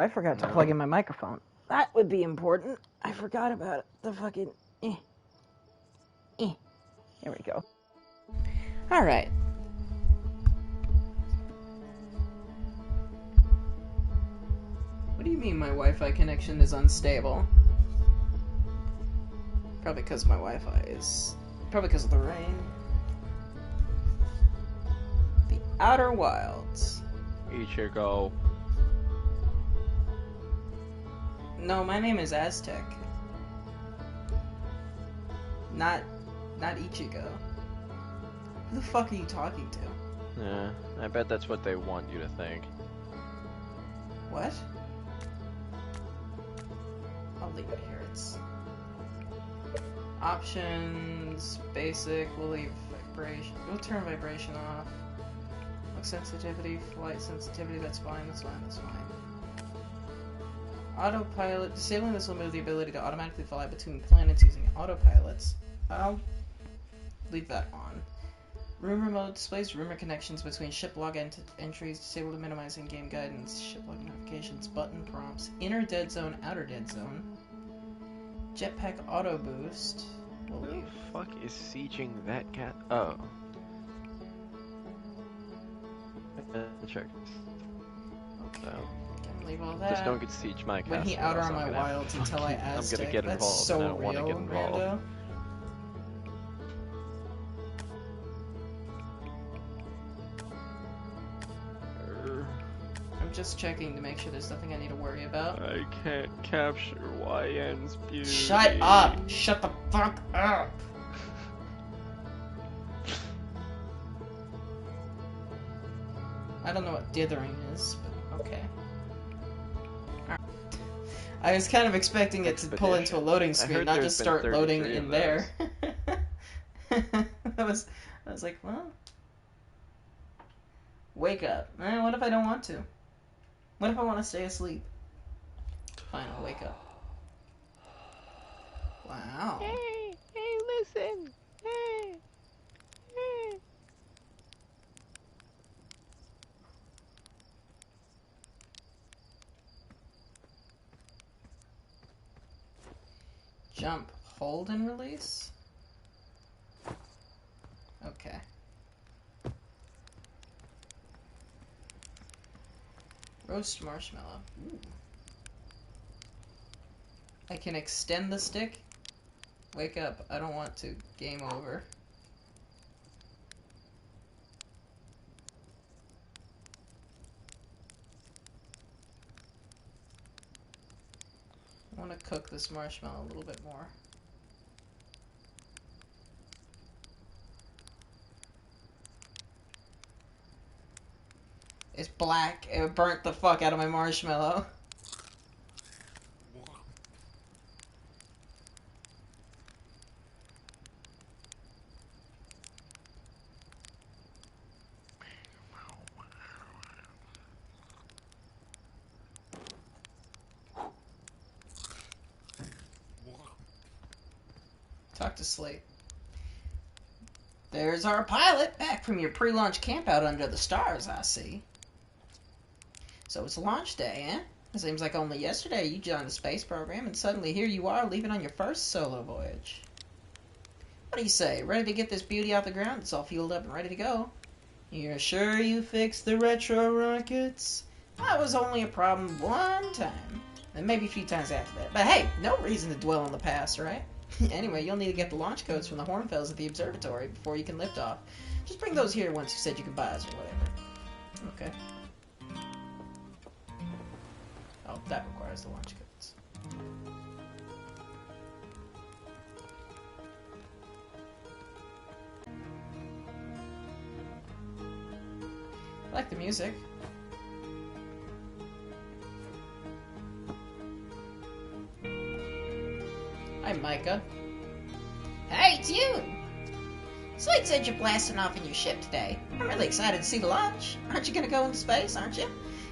I forgot to plug in my microphone. That would be important. I forgot about it. The fucking... Here we go. Alright. What do you mean my Wi-Fi connection is unstable? Probably because my Wi-Fi is... Probably because of the rain. The Outer Wilds. Ichigo. No, my name is Aztec. Not Ichigo. Who the fuck are you talking to? Yeah, I bet that's what they want you to think. What? I'll leave it here. It's options, basic. We'll leave vibration. We'll turn vibration off. Look sensitivity, flight sensitivity. That's fine. That's fine. That's fine. Autopilot. Disabling this will remove the ability to automatically fly between planets using autopilots. I'll leave that on. Rumor mode displays rumor connections between ship log entries, disabled to minimize in-game guidance, ship log notifications, button prompts, inner dead zone, outer dead zone, jetpack auto boost. Who the fuck is sieging that cat? Oh. Check. Okay. Can leave all that. Just don't get siege my castle. When he outer on my wilds until I I'm Aztec. gonna get That's involved. so and I don't real, want to get involved. Rando. I'm just checking to make sure there's nothing I need to worry about. I can't capture YN's beauty. Shut up! Shut the fuck up! I don't know what dithering is, but okay. Alright. I was kind of expecting it to pull into a loading screen, not just start loading in there. I was like, well... Wake up. What if I don't want to? What if I want to stay asleep? Fine, I'll wake up. Wow. Hey, listen. Hey. Jump, hold, and release? Okay. Roast marshmallow. Ooh. I can extend the stick? Wake up. I don't want to. Game over. I want to cook this marshmallow a little bit more. It's black. It burnt the fuck out of my marshmallow. Talk to Slate. There's our pilot, back from your pre-launch campout under the stars, I see. So it's launch day, eh? It seems like only yesterday you joined the space program, and suddenly here you are leaving on your first solo voyage. What do you say? Ready to get this beauty out the ground? It's all fueled up and ready to go. You're sure you fixed the retro rockets? That was only a problem one time, and maybe a few times after that. But hey, no reason to dwell on the past, right? Anyway, you'll need to get the launch codes from the Hornfells at the observatory before you can lift off. Just bring those here once you said you could buy us or whatever. Okay. Oh, that requires the launch codes. I like the music. Hi, Micah. Hey, it's you! Slate said you're blasting off in your ship today. I'm really excited to see the launch. Aren't you gonna go into space, aren't you?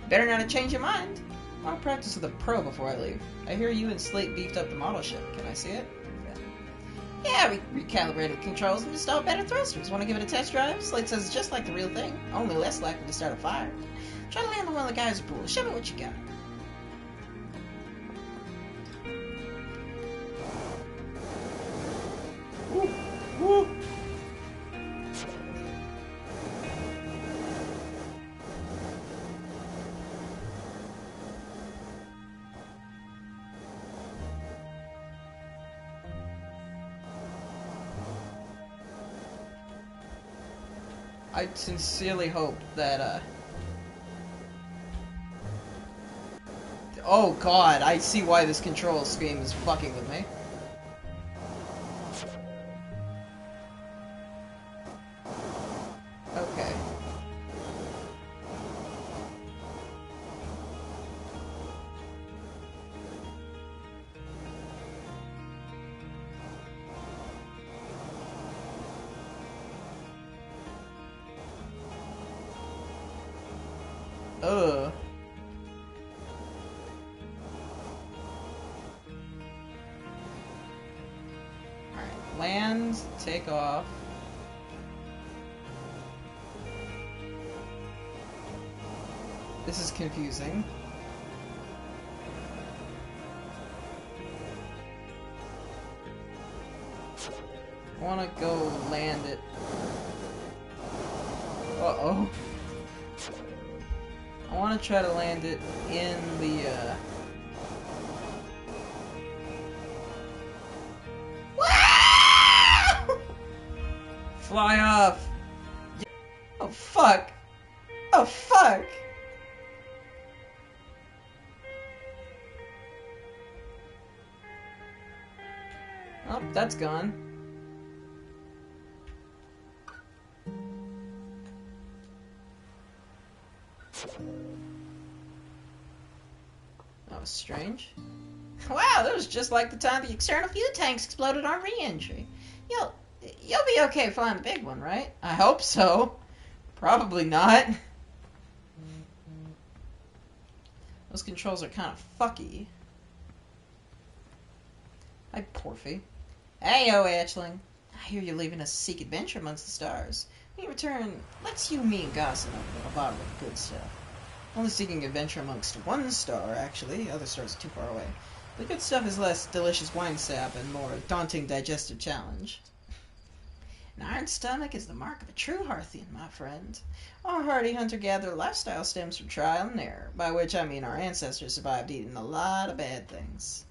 Better not have changed your mind. I'll practice with a pro before I leave. I hear you and Slate beefed up the model ship. Can I see it? Yeah, we recalibrated the controls and installed better thrusters. Want to give it a test drive? Slate says it's just like the real thing, only less likely to start a fire. Try to land on one of the geyser pools. Show me what you got. I sincerely hope that, oh god, I see why this control scheme is fucking with me. Okay. Ugh. Alright, land, take off. This is confusing. I wanna go land it. Uh-oh. I wanna try to land it in the, Fly off! Oh, fuck! Oh, fuck! Oh, that's gone. That was strange. Wow, that was just like the time the external fuel tanks exploded on re-entry. You'll be okay flying the big one, right? I hope so. Probably not. Those controls are kind of fucky. Hi, Porfy. Hey-o, Hatchling. I hear you're leaving us to seek adventure amongst the stars. When you return, let's you, me, and gossip about a bottle of good stuff. Only seeking adventure amongst one star, actually. The other stars are too far away. The good stuff is less delicious wine sap and more daunting digestive challenge. An iron stomach is the mark of a true Hearthian, my friend. Our hardy hunter-gatherer lifestyle stems from trial and error, by which I mean our ancestors survived eating a lot of bad things.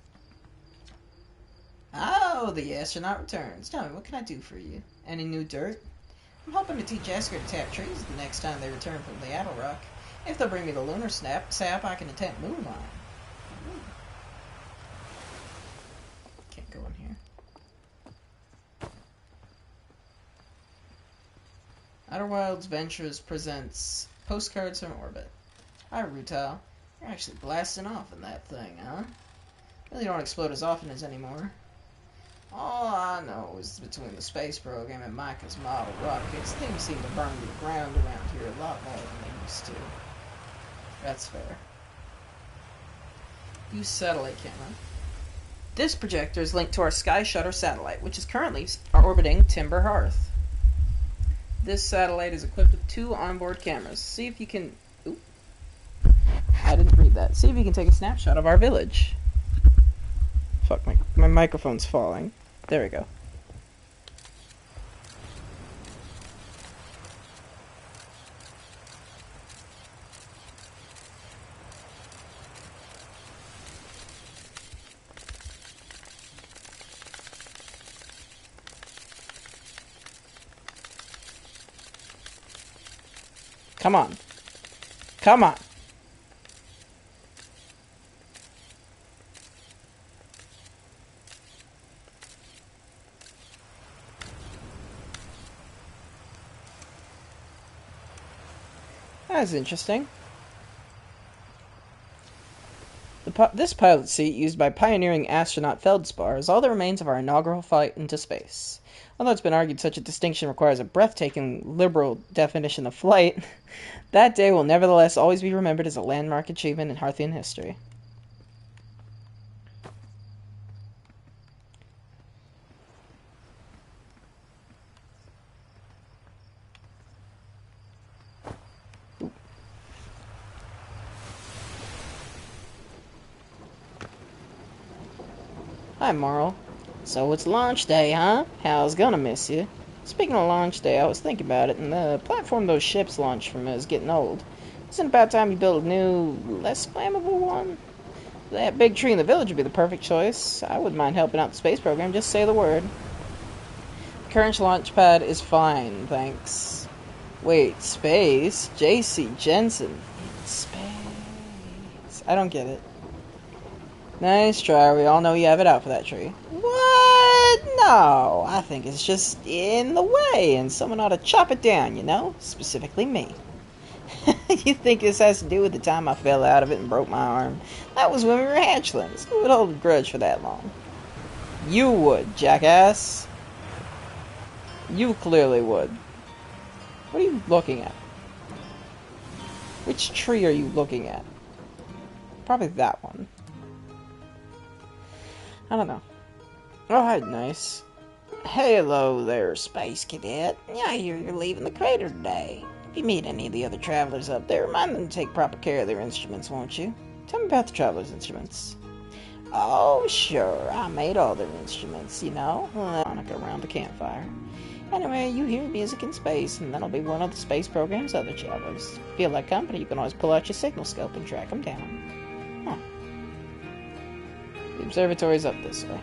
Oh, the astronaut returns. Tell me, what can I do for you? Any new dirt? I'm hoping to teach Esker to tap trees the next time they return from the Addle Rock. If they'll bring me the lunar sap, I can attempt moonlight. Can't go in here. Outer Wilds Ventures presents Postcards from Orbit. Hi, Rutal. You're actually blasting off in that thing, huh? Really don't explode as often as anymore. All I know is between the space program and Micah's model rockets, things seem to burn to the ground around here a lot more than they used to. That's fair. Use satellite camera. This projector is linked to our Sky Shutter satellite, which is currently orbiting Timber Hearth. This satellite is equipped with 2 onboard cameras. See if you can... Oop. I didn't read that. See if you can take a snapshot of our village. Fuck, my microphone's falling. There we go. Come on. Come on. That's interesting. This pilot seat, used by pioneering astronaut Feldspar, is all that remains of our inaugural flight into space. Although it's been argued such a distinction requires a breathtaking liberal definition of flight, that day will nevertheless always be remembered as a landmark achievement in Hearthian history. Hi, Marl. So it's launch day, huh? Hal's gonna miss you. Speaking of launch day, I was thinking about it, and the platform those ships launch from is getting old. Isn't it about time you build a new, less flammable one? That big tree in the village would be the perfect choice. I wouldn't mind helping out the space program, just say the word. The current launch pad is fine, thanks. Wait, space? J.C. Jensen. Space. I don't get it. Nice try. We all know you have it out for that tree. What? No. I think it's just in the way, and someone ought to chop it down, you know? Specifically me. You think this has to do with the time I fell out of it and broke my arm? That was when we were hatchlings. Who would hold a grudge for that long? You would, jackass. You clearly would. What are you looking at? Which tree are you looking at? Probably that one. I don't know. Alright, nice. Hello there, Space Cadet. I hear you're leaving the crater today. If you meet any of the other travelers up there, remind them to take proper care of their instruments, won't you? Tell me about the travelers' instruments. Oh, sure. I made all their instruments, you know. Around the campfire. Anyway, you hear music in space, and that'll be one of the space program's other travelers. Feel like company, you can always pull out your signal scope and track them down. Huh. The observatory's up this way.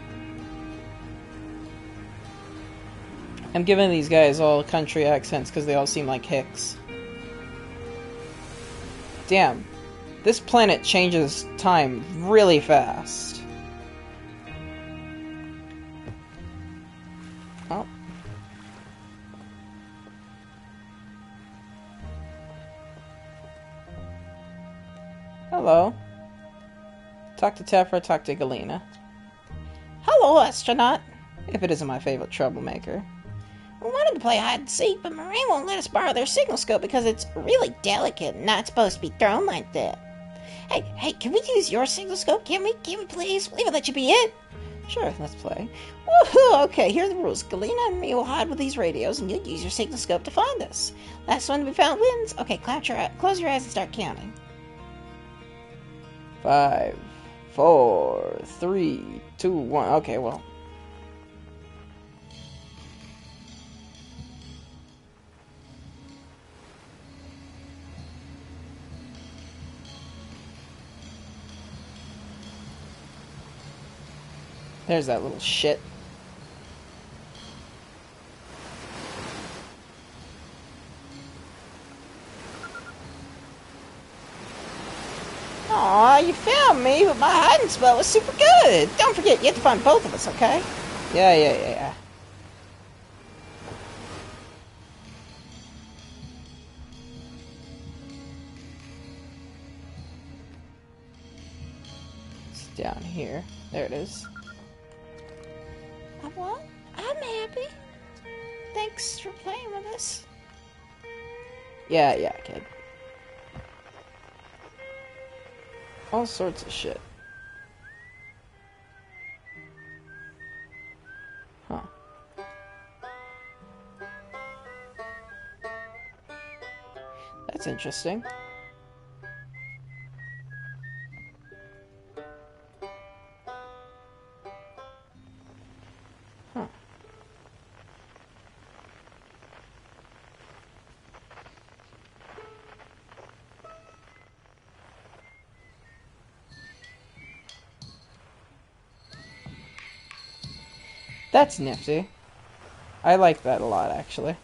I'm giving these guys all country accents because they all seem like hicks. Damn. This planet changes time really fast. Oh. Hello. Talk to Tephra, talk to Galena. Hello, astronaut. If it isn't my favorite troublemaker. We wanted to play hide and seek, but Marine won't let us borrow their signal scope because it's really delicate and not supposed to be thrown like that. Hey, can we use your signal scope? Can we please? We'll even let you be it. Sure, let's play. Woohoo! Okay, here are the rules. Galena and me will hide with these radios, and you'll use your signal scope to find us. Last one to be found wins. Okay, close your eyes and start counting. 5, 4, 3, 2, 1. Okay, well. There's that little shit. Aw, you found me, but my hiding spell was super good. Don't forget, you have to find both of us, okay? Yeah. It's down here. There it is. Well, I'm happy. Thanks for playing with us. Yeah, kid. All sorts of shit. Huh. That's interesting. Huh. That's nifty. I like that a lot, actually.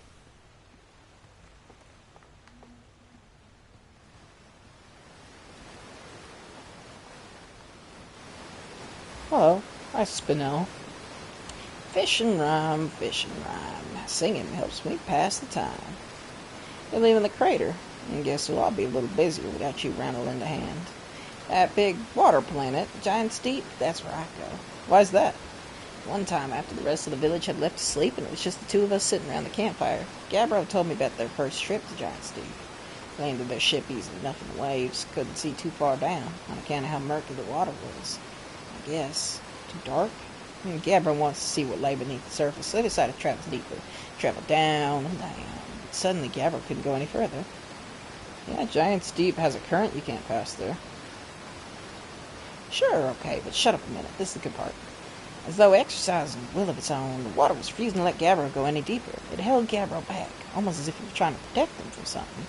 Hello, hi Spinel. Fish and rhyme. Singing helps me pass the time. You're leaving the crater, and guess who? I'll be a little busier without you round in the hand. That big water planet, Giant's Deep, that's where I go. Why's that? One time, after the rest of the village had left to sleep, and it was just the two of us sitting around the campfire, Gabbro told me about their first trip to Giant's Deep. Claimed that their ship eased enough in the waves, couldn't see too far down, on account of how murky the water was. I guess. Too dark? Gabbro wants to see what lay beneath the surface, so they decided to travel deeper. Travel down and down. Suddenly, Gabbro couldn't go any further. Yeah, Giant's Deep has a current you can't pass through. Sure, okay, but shut up a minute. This is the good part. As though exercising a will of its own, the water was refusing to let Gabbro go any deeper. It held Gabbro back, almost as if it were trying to protect him from something.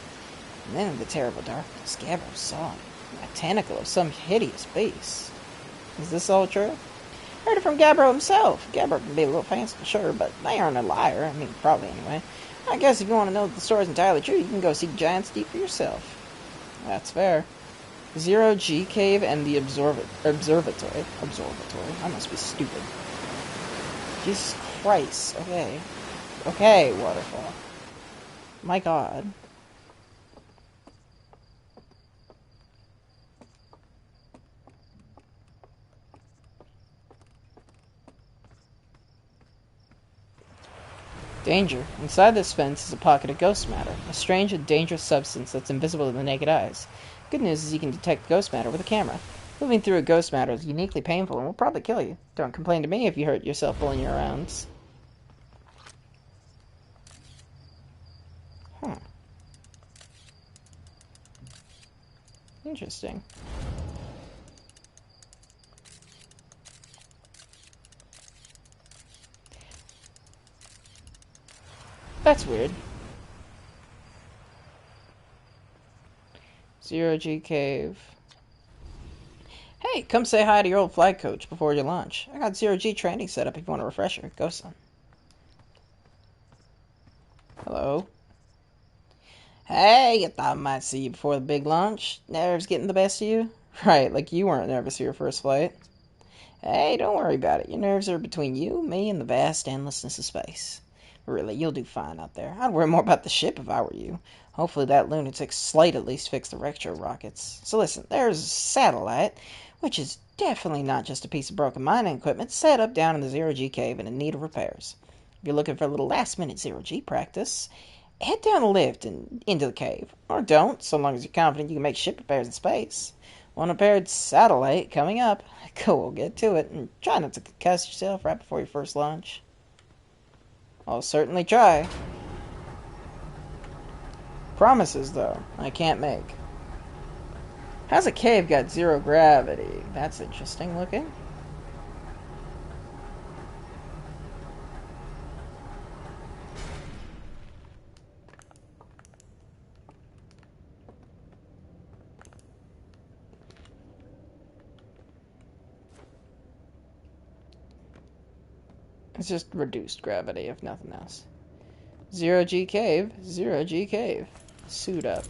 And then in the terrible darkness, Gabbro saw a tentacle of some hideous beast. Is this all true? Heard it from Gabbro himself. Gabbro can be a little fancy, sure, but they aren't a liar. I mean, probably anyway. I guess if you want to know that the story's entirely true, you can go see Giant's Deep for yourself. That's fair. Zero G Cave and the Observatory. I must be stupid. Jesus Christ. Okay. Okay, waterfall. My God. Danger. Inside this fence is a pocket of ghost matter, a strange and dangerous substance that's invisible to the naked eyes. Good news is you can detect ghost matter with a camera. Moving through a ghost matter is uniquely painful and will probably kill you. Don't complain to me if you hurt yourself pulling your rounds. Huh. Interesting. That's weird. Zero G Cave. Hey, come say hi to your old flight coach before your launch. I got Zero G training set up if you want a refresher. Go, son. Hello. Hey, you thought I might see you before the big launch? Nerves getting the best of you? Right, like you weren't nervous for your first flight. Hey, don't worry about it. Your nerves are between you, me, and the vast endlessness of space. Really, you'll do fine out there. I'd worry more about the ship if I were you. Hopefully that lunatic Slate at least fixed the retro rockets. So listen, there's a satellite, which is definitely not just a piece of broken mining equipment, set up down in the Zero-G cave and in need of repairs. If you're looking for a little last-minute Zero-G practice, head down a lift and into the cave. Or don't, so long as you're confident you can make ship repairs in space. One repaired satellite coming up. Cool, we'll get to it, and try not to concuss yourself right before your first launch. I'll certainly try. Promises, though, I can't make. How's a cave got zero gravity? That's interesting looking. It's just reduced gravity, if nothing else. Zero-G cave, Zero-G cave. Suit up.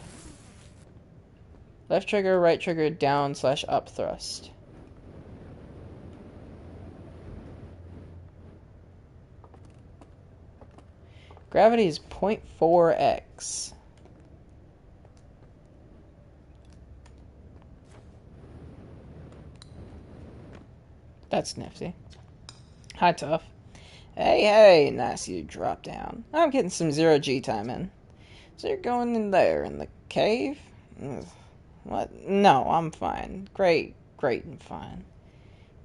Left trigger, right trigger, down/up thrust. Gravity is 0.4x. That's nifty. Hi, Tough. Hey, nice you drop down. I'm getting some Zero-G time in. So you're going in there, in the cave? Ugh. What? No, I'm fine. Great and fine.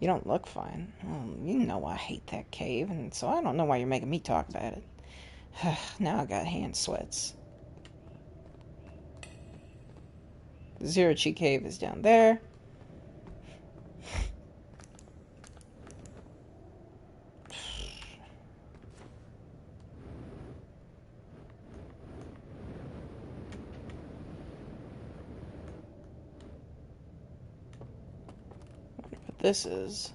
You don't look fine. You know I hate that cave, and so I don't know why you're making me talk about it. Now I got hand sweats. The Zero-G cave is down there. What this is.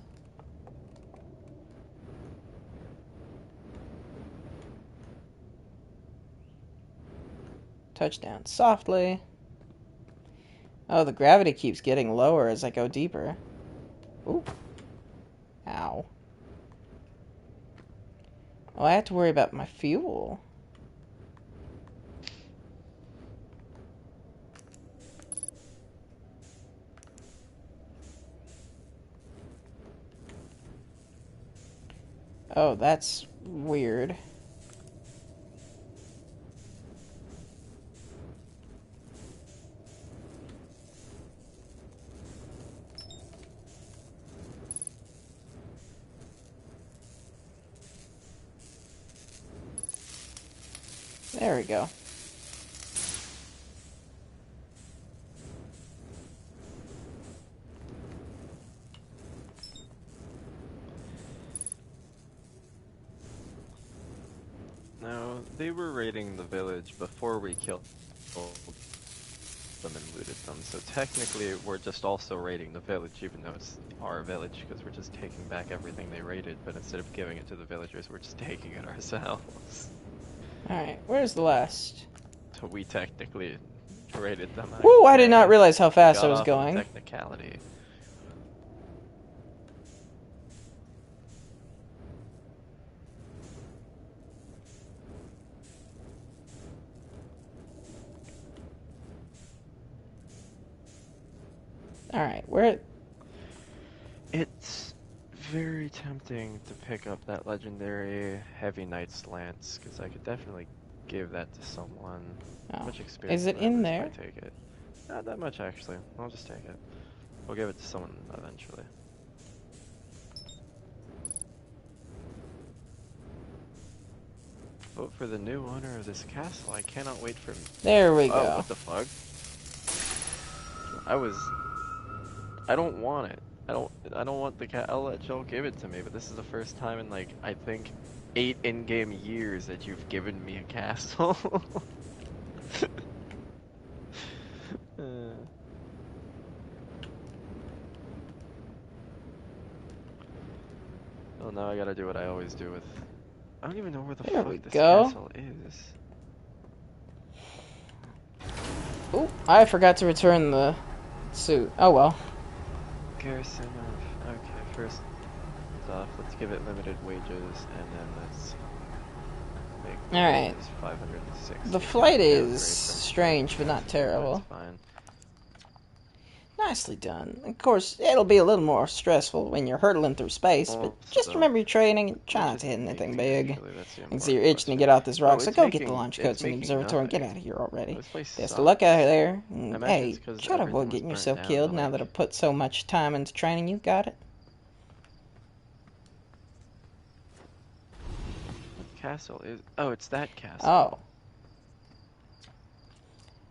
Touchdown softly. Oh, the gravity keeps getting lower as I go deeper. Ooh. Ow. Oh, I have to worry about my fuel. Oh, that's weird. There we go. Now, they were raiding the village before we killed them and looted them, so technically we're just also raiding the village, even though it's our village, because we're just taking back everything they raided, but instead of giving it to the villagers, we're just taking it ourselves. Alright, where's the last? So we technically rated them. Woo, I did not realize how fast I got was off on going. technicality. Alright, where... It's very tempting to pick up that legendary Heavy Knight's Lance, because I could definitely give that to someone. Oh. Much experience. Is it in there? I take it. Not that much, actually. I'll just take it. We'll give it to someone eventually. Vote for the new owner of this castle. I cannot wait for... There we go. Oh, what the fuck? I don't want it. I don't want the cat. I'll let Joel give it to me, but this is the first time in, like, I think 8 in-game years that you've given me a castle. Well, now I gotta do what I always do with... I don't even know where the fuck this castle is. Ooh, I forgot to return the suit. Oh well. Garrison of... Okay, first off, let's give it limited wages, and then let's make the Alright. wages 560. The flight is strange, but not terrible. That's fine. Nicely done. Of course, it'll be a little more stressful when you're hurtling through space, but just remember your training and try not to hit anything big. I can see you're itching to get off this rock, so go get the launch codes in the observatory and get out of here already. Best of luck out there. And, hey, try to avoid getting yourself killed now that I've put so much time into training. You've got it. What castle is... Oh, it's that castle. Oh.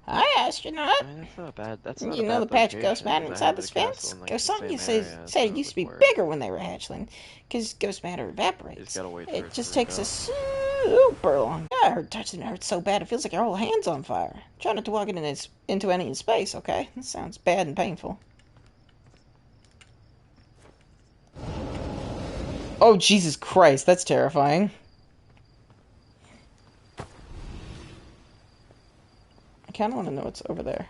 Hi, astronaut. I mean, that's not bad. That's not You a know the bad patch of ghost matter location, inside because this I have a fence? castle in, like, Ghost the Sonya same area, said it so used to be would work. bigger when they were hatchling, because ghost matter evaporates. Just gotta wait for It just to takes go. a super long. Yeah, I heard touching it hurts so bad it feels like your whole hand's on fire. Try not to walk into any in space, okay? That sounds bad and painful. Oh, Jesus Christ, that's terrifying. I kind of want to know what's over there.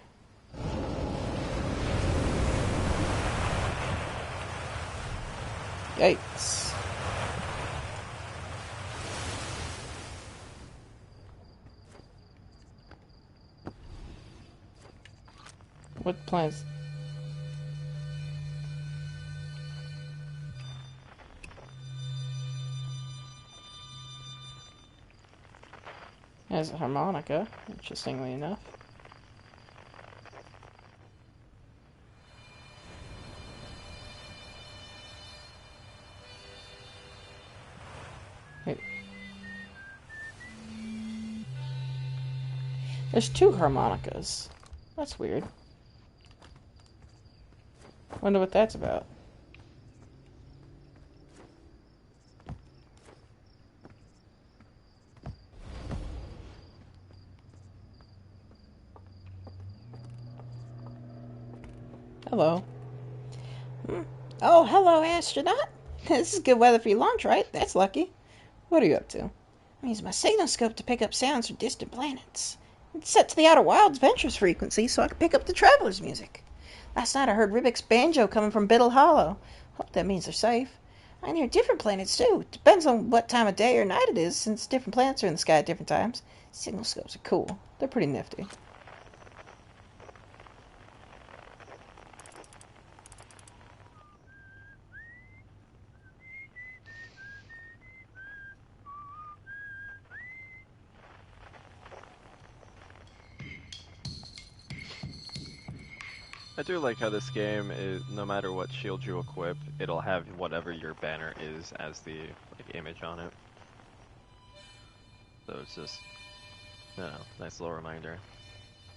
Yikes. What plans? There's a harmonica, interestingly enough. There's 2 harmonicas. That's weird. Wonder what that's about. Hello. Oh, hello, astronaut. This is good weather for your launch, right? That's lucky. What are you up to? I use my signal scope to pick up sounds from distant planets. It's set to the Outer Wilds Ventures frequency so I can pick up the traveler's music. Last night I heard Ribik's banjo coming from Biddle Hollow. Hope that means they're safe. I can hear different planets too. Depends on what time of day or night it is, since different planets are in the sky at different times. Signal scopes are cool. They're pretty nifty. I do like how this game is, no matter what shield you equip, it'll have whatever your banner is as the image on it. So it's just, you know, nice little reminder.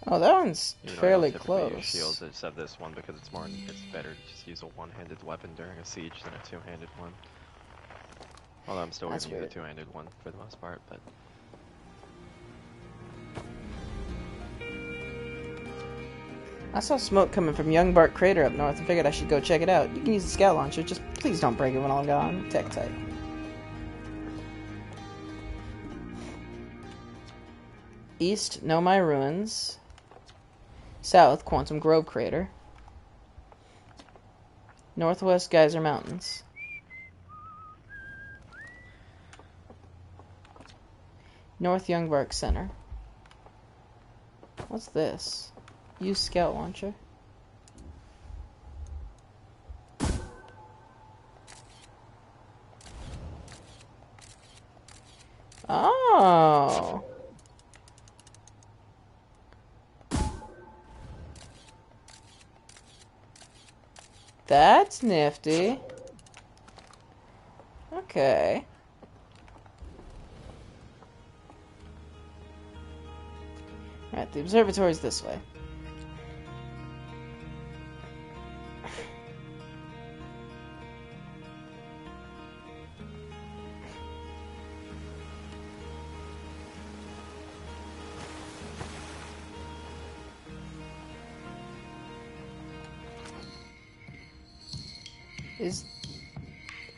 Oh, that one's Even fairly though I don't typically close. use shields, I just have this one because it's better to just use a one-handed weapon during a siege than a two-handed one. Although I'm still going to use a two-handed one for the most part, but... I saw smoke coming from Young Bart Crater up north and figured I should go check it out. You can use the scout launcher, just please don't break it when I'm gone. Tech tight. East, Nomai Ruins. South, Quantum Grove Crater. Northwest, Geyser Mountains. North Youngbark Center. What's this? Use Scout Launcher. Oh. That's nifty. Okay. Alright, the observatory's this way.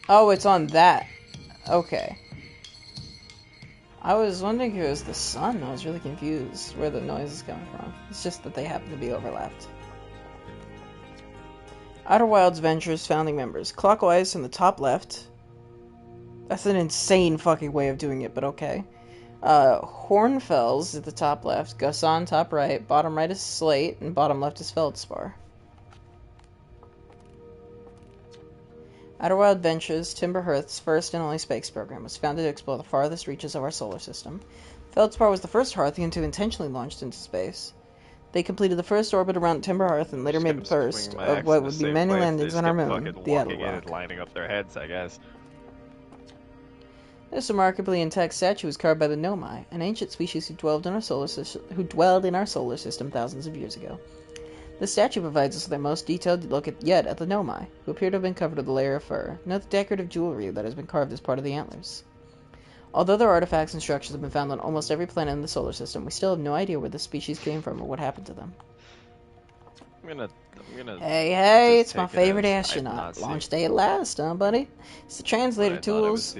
Oh, it's on that. Okay. I was wondering if it was the sun. I was really confused where the noise is coming from. It's just that they happen to be overlapped. Outer Wilds Ventures founding members. Clockwise in the top left. That's an insane fucking way of doing it, but okay. Hornfells at the top left. Gusan top right. Bottom right is Slate, and bottom left is Feldspar. Outer Wild Ventures, Timberhearth's first and only space program, was founded to explore the farthest reaches of our solar system. Feldspar was the first Hearthian to intentionally launch into space. They completed the first orbit around Timberhearth and later made the first of what would be many landings on our moon, the Edelrock. Lining up their heads, I guess. This remarkably intact statue was carved by the Nomai, an ancient species who dwelled in our solar system thousands of years ago. The statue provides us with our most detailed look yet at the Nomai, who appear to have been covered with a layer of fur. Note the decorative jewelry that has been carved as part of the antlers. Although their artifacts and structures have been found on almost every planet in the solar system, we still have no idea where this species came from or what happened to them. I'm gonna Hey, it's my favorite astronaut. Launch day at last, huh, buddy? It's the translator tools.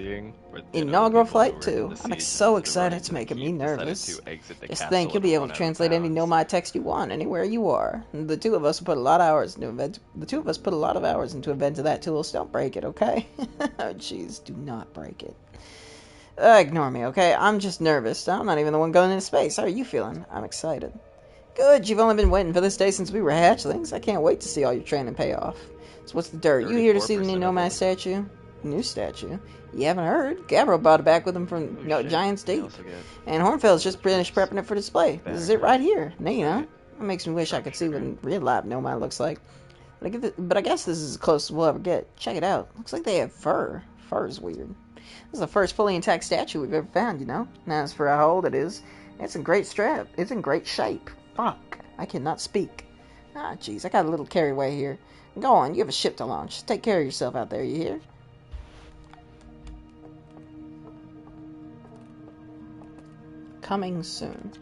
Inaugural flight 2. I'm so excited, it's making me nervous. Just think, you'll be able to translate any Nomai text you want, anywhere you are. The two of us put a lot of hours into inventing that tool, so don't break it, okay? Oh, jeez, do not break it. Ignore me, okay? I'm just nervous. I'm not even the one going into space. How are you feeling? I'm excited. Good, you've only been waiting for this day since we were hatchlings. I can't wait to see all your training pay off. So what's the dirt? You here to see the new Nomai statue? New statue? You haven't heard? Gabriel brought it back with him from Giants Deep. And Hornfield's just finished prepping it for display. This is it right here. Now you know. It makes me wish I could see what real life Nomai looks like. But I guess this is as close as we'll ever get. Check it out. Looks like they have fur. Fur's weird. This is the first fully intact statue we've ever found, you know? Now, as for how old it is, it's in great strap. It's in great shape. Fuck. I cannot speak. Ah, jeez, I got a little carry away here. Go on, you have a ship to launch. Take care of yourself out there, you hear? Coming soon.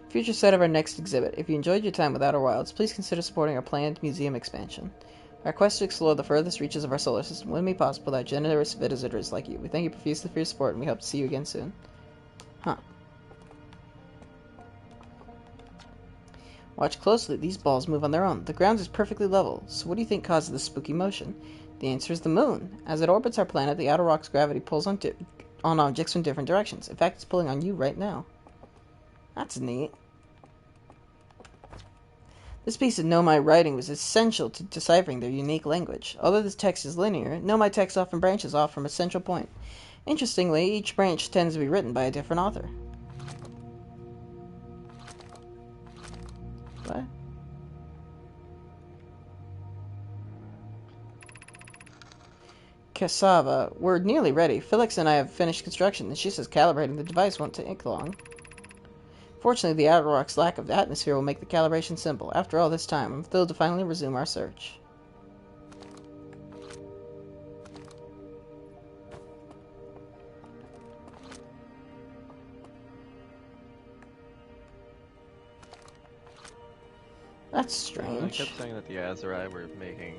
Future set of our next exhibit. If you enjoyed your time with Outer Wilds, please consider supporting our planned museum expansion. Our quest to explore the furthest reaches of our solar system wouldn't be possible without generous visitors like you. We thank you profusely for your support, and we hope to see you again soon. Huh. Watch closely. These balls move on their own. The ground is perfectly level. So what do you think causes this spooky motion? The answer is the moon. As it orbits our planet, the outer rock's gravity pulls on objects from different directions. In fact, it's pulling on you right now. That's neat. This piece of Nomai writing was essential to deciphering their unique language. Although this text is linear, Nomai text often branches off from a central point. Interestingly, each branch tends to be written by a different author. What? Cassava. We're nearly ready. Felix and I have finished construction, and she says calibrating the device won't take long. Fortunately, the outer rock's lack of atmosphere will make the calibration simple. After all this time, I'm thrilled to finally resume our search. That's strange. I kept saying that the Aserai were making,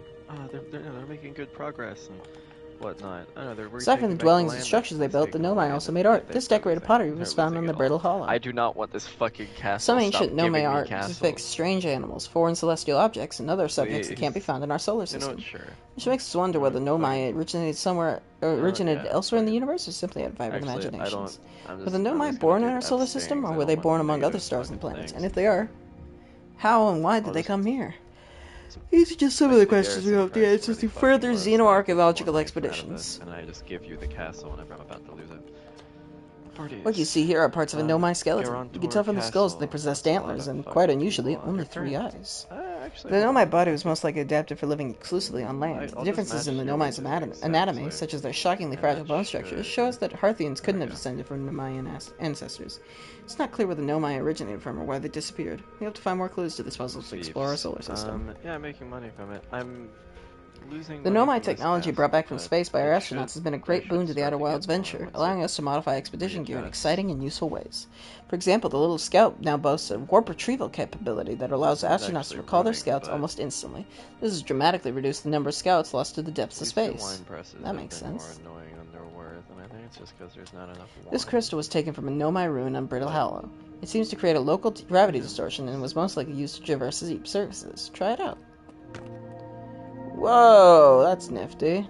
they're making good progress, and whatnot. I don't know, they're Aside from retaking the back the dwellings and land structures they that's built, the taken Nomai away, also and made they, art. they're This decorated losing. pottery They're was found losing in the it all. Brittle Hollow. I do not want this fucking castle. Some Stop ancient giving Nomai me art castles. depicts strange animals, foreign celestial objects, and other subjects that can't be Please. found in our solar You know system. what, sure. Which makes us wonder whether Nomai originated somewhere, or originated Yeah, elsewhere in the fucking- universe, or simply had vibrant Actually, imaginations. I'm Were the just Nomai gonna born do in our F solar things. system, or I were don't they want born the among other negative stars and fucking planets? things. And if they are, how and why did I'll they just- come here? These are just some of the questions we hope to answer through further xenoarchaeological expeditions. And I just give you the castle whenever I'm about to lose it. What you see here are parts of a Nomai skeleton. Garontor You can tell from the skulls that they Castle. possessed That's a lot antlers, of and fucking quite unusually, people on only your 3 turn. eyes. Actually, The hold Nomai on. body was most likely adapted for living exclusively on land. I'll The just differences in the match your Nomai's reasoning, anatomy, essentially. such as their shockingly And fragile that bone structures, should- show us that Harthians couldn't There have we go. descended from Nomaian ancestors. It's not clear where the Nomai originated from or why they disappeared. We hope to find more clues to this puzzle to explore our solar system. Yeah, I'm making money from it. I'm losing The money Nomai from this technology castle, brought back from but space by our it astronauts has should- been a I great should boon to the start Outer get Wilds more venture, once allowing it us to modify expedition gear in readjusts. exciting and useful ways. For example, the little scout now boasts a warp retrieval capability that allows This is astronauts to actually recall their ruining, scouts but- almost instantly. This has dramatically reduced the number of scouts lost to the depths of These two space. wine presses That have makes been sense. more annoying than they're worth, and I think it's just because there's not enough wine. This crystal was taken from a Nomai ruin on Brittle Hollow. It seems to create a local gravity distortion and was most likely used to traverse deep surfaces. Try it out. Whoa, that's nifty.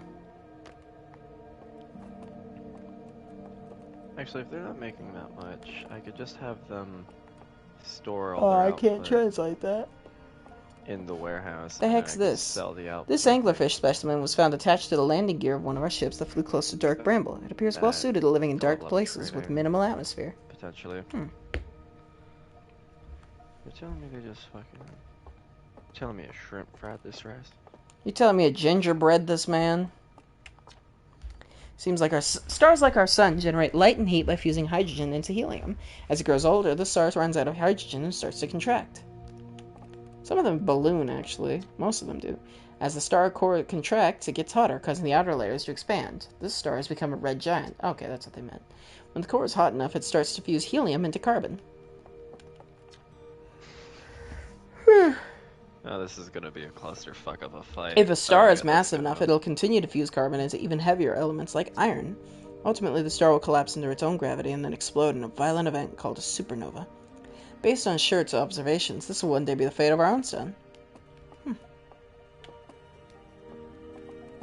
Actually, if they're not making that much, I could just have them store all their output translate that. in the warehouse. The and heck's I could this? Sell the output. This anglerfish specimen was found attached to the landing gear of one of our ships that flew close to Dark Bramble. It appears well suited to living in dark level up places with training. minimal atmosphere. Potentially. Hmm. You're telling me they just fucking... telling me a shrimp fried this rice? You telling me a gingerbread this man? Seems like stars like our sun generate light and heat by fusing hydrogen into helium. As it grows older, the star runs out of hydrogen and starts to contract. Some of them balloon, actually. Most of them do. As the star core contracts, it gets hotter, causing the outer layers to expand. This star has become a red giant. Okay, that's what they meant. When the core is hot enough, it starts to fuse helium into carbon. Oh, this is gonna be a clusterfuck of a fight. If a star Sorry, is I massive think enough, it'll continue to fuse carbon into even heavier elements like iron. Ultimately, the star will collapse under its own gravity and then explode in a violent event called a supernova. Based on Schert's observations, this will one day be the fate of our own sun.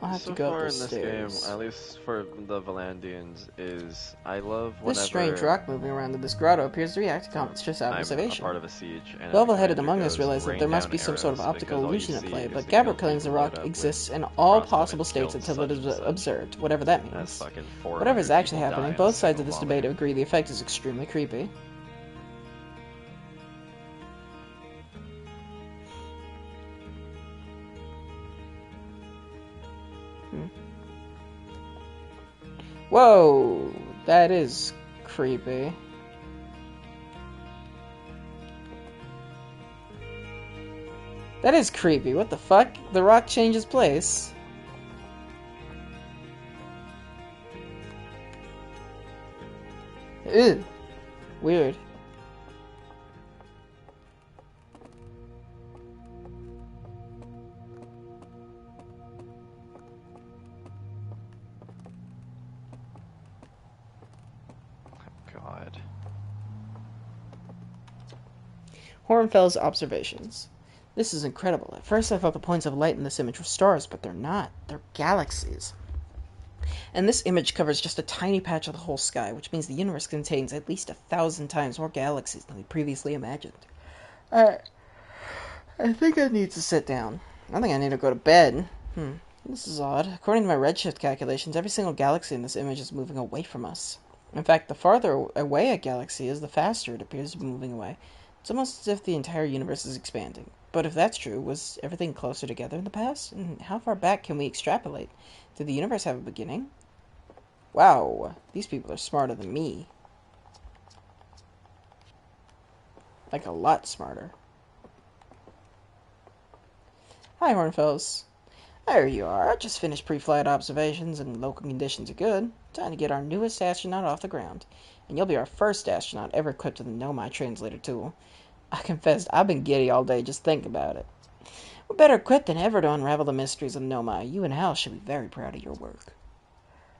I'll have so to go far up the in this stairs. game, at least for the Valandians, is I love whenever This strange rock moving around in this grotto appears to react to Comets just out of I'm a observation. part of a siege, and The a level-headed commander among us goes, realize that "Rain there must down be some sort of arrows," optical because all you illusion at see play, is but the guild Gabbard claims the people rock load up with exists in all crossbow possible and states killed until such it is and such. observed, whatever that That's means. fucking 400 Whatever's actually people happening, die in both a sides of this single debate volley. agree the effect is extremely creepy. Whoa, that is creepy. That is creepy. What the fuck? The rock changes place. Ew. Weird. God. Hornfels observations. This is incredible. At first I thought the points of light in this image were stars, but they're not. They're galaxies. And this image covers just a tiny patch of the whole sky, which means the universe contains at least 1,000 times more galaxies than we previously imagined. I think I need to sit down. I think I need to go to bed. This is odd. According to my redshift calculations, every single galaxy in this image is moving away from us. In fact, the farther away a galaxy is, the faster it appears to be moving away. It's almost as if the entire universe is expanding. But if that's true, was everything closer together in the past? And how far back can we extrapolate? Did the universe have a beginning? Wow, these people are smarter than me. Like a lot smarter. Hi, Hornfels. There you are. I just finished pre-flight observations and local conditions are good. Time to get our newest astronaut off the ground. And you'll be our first astronaut ever equipped with a Nomai translator tool. I confess, I've been giddy all day just thinking about it. We're better equipped than ever to unravel the mysteries of Nomai. You and Hal should be very proud of your work.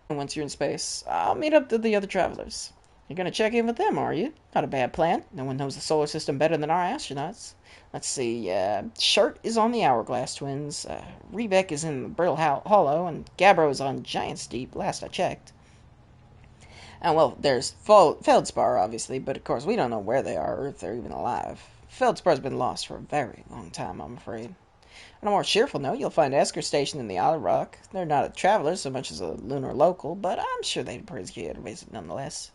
Once you're in space, I'll meet up with the other travelers. You're gonna check in with them, are you? Not a bad plan. No one knows the solar system better than our astronauts. Let's see, Shirt is on the Hourglass Twins, Rebeck is in the Brill Hollow, and Gabbro is on Giant's Deep, last I checked. And, well, there's Feldspar, obviously, but of course we don't know where they are or if they're even alive. Feldspar's been lost for a very long time, I'm afraid. On a more cheerful note, you'll find Esker stationed in the Isle of Rock. They're not a traveler so much as a lunar local, but I'm sure they'd appreciate a visit nonetheless.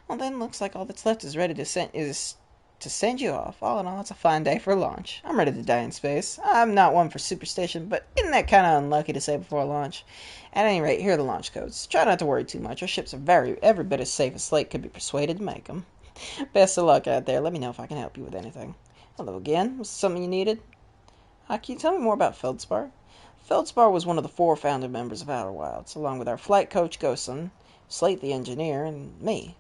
Well, then, looks like all that's left is ready to send you off. All in all, it's a fine day for launch. I'm ready to die in space. I'm not one for superstition, but isn't that kind of unlucky to say before launch? At any rate, here are the launch codes. Try not to worry too much. Our ships are every bit as safe as Slate could be persuaded to make them. Best of luck out there. Let me know if I can help you with anything. Hello again. Was something you needed? Can you tell me more about Feldspar? Feldspar was one of the 4 founding members of Outer Wilds, along with our flight coach Gosen, Slate the engineer, and me.